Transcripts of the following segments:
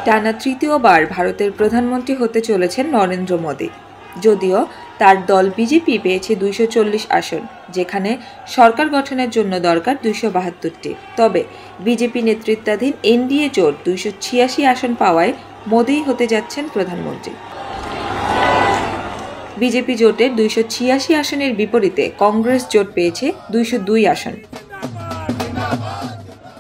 টানা তৃতীয়বার ভারতের প্রধানমন্ত্রী হতে চলেছেন নরেন্দ্র মোদী। যদিও তার দল বিজেপি পেয়েছে 240 আসন, যেখানে সরকার গঠনের জন্য দরকার 272টি। তবে বিজেপি নেতৃত্বাধীন এনডিএ জোট 286 আসন পাওয়ায় মোদী হতে যাচ্ছেন প্রধানমন্ত্রী। বিজেপি জোটের 286 আসনের বিপরীতে কংগ্রেস জোট পেয়েছে 202 আসন।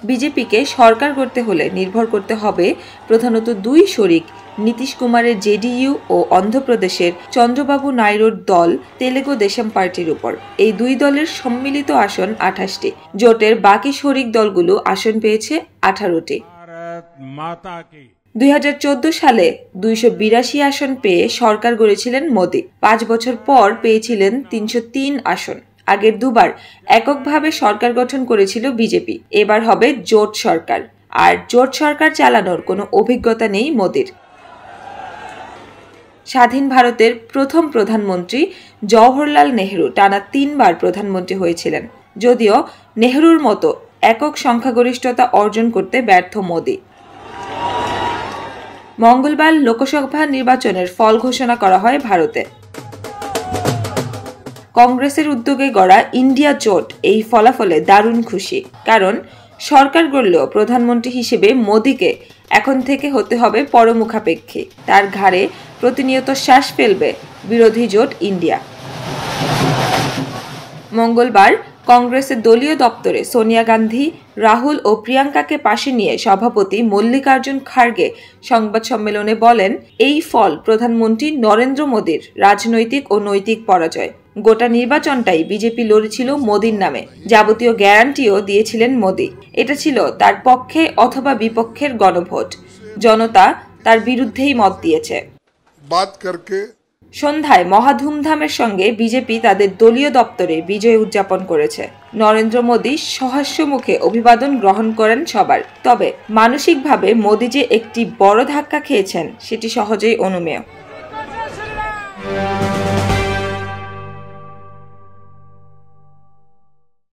বিজেপিকে সরকার করতে হলে নির্ভর করতে হবে প্রধানত দুই শরিক নীতিশ কুমারের জেডিইউ ও অন্ধ্রপ্রদেশের চন্দ্রবাবু নাইডুর দল তেলেগু দেশম পার্টির উপর। এই দুই দলের সম্মিলিত আসন 28টি। জোটের বাকি শরিক দলগুলো আসন পেয়েছে 18টি। 2014 সালে 282 আসন পেয়ে সরকার গড়েছিলেন মোদী। 5 বছর পর পেয়েছিলেন 303 আসন। আগের দুবার এককভাবে সরকার গঠন করেছিল বিজেপি। এবার হবে জোট সরকার, আর জোট সরকার চালানোর কোনো অভিজ্ঞতা নেই মোদীর। স্বাধীন ভারতের প্রথম প্রধানমন্ত্রী জওহরলাল নেহরু টানা 3 বার প্রধানমন্ত্রী হয়েছিলেন, যদিও নেহরুর মতো একক সংখ্যাগরিষ্ঠতা অর্জন করতে ব্যর্থ মোদী। মঙ্গলবার লোকসভা নির্বাচনের ফল ঘোষণা করা হয় ভারতে। কংগ্রেসের উদ্যোগে গড়া ইন্ডিয়া জোট এই ফলাফলে দারুণ খুশি, কারণ সরকার গড়লেও প্রধানমন্ত্রী হিসেবে মোদীকে এখন থেকে হতে হবে পরমুখাপেক্ষী। তার ঘাড়ে প্রতিনিয়ত শ্বাস ফেলবে বিরোধী জোট ইন্ডিয়া। মঙ্গলবার কংগ্রেসের দলীয় দপ্তরে সোনিয়া গান্ধী, রাহুল ও প্রিয়াঙ্কাকে পাশে নিয়ে সভাপতি মল্লিকার্জুন খার্গে সংবাদ সম্মেলনে বলেন, এই ফল প্রধানমন্ত্রী নরেন্দ্র মোদীর রাজনৈতিক ও নৈতিক পরাজয়। গোটা নির্বাচনটাই বিজেপি লড়েছিল মোদীর নামে, যাবতীয় গ্যারান্টিও দিয়েছিলেন মোদী। এটা ছিল তার পক্ষে অথবা বিপক্ষের গণভোট। জনতা তার বিরুদ্ধেই মত দিয়েছে। সন্ধ্যায় মহা ধুমধামের সঙ্গে বিজেপি তাদের দলীয় দপ্তরে বিজয় উদযাপন করেছে। নরেন্দ্র মোদী সহাস্য মুখে অভিবাদন গ্রহণ করেন সবার। তবে মানসিকভাবে মোদী যে একটি বড় ধাক্কা খেয়েছেন সেটি সহজেই অনুমেয়।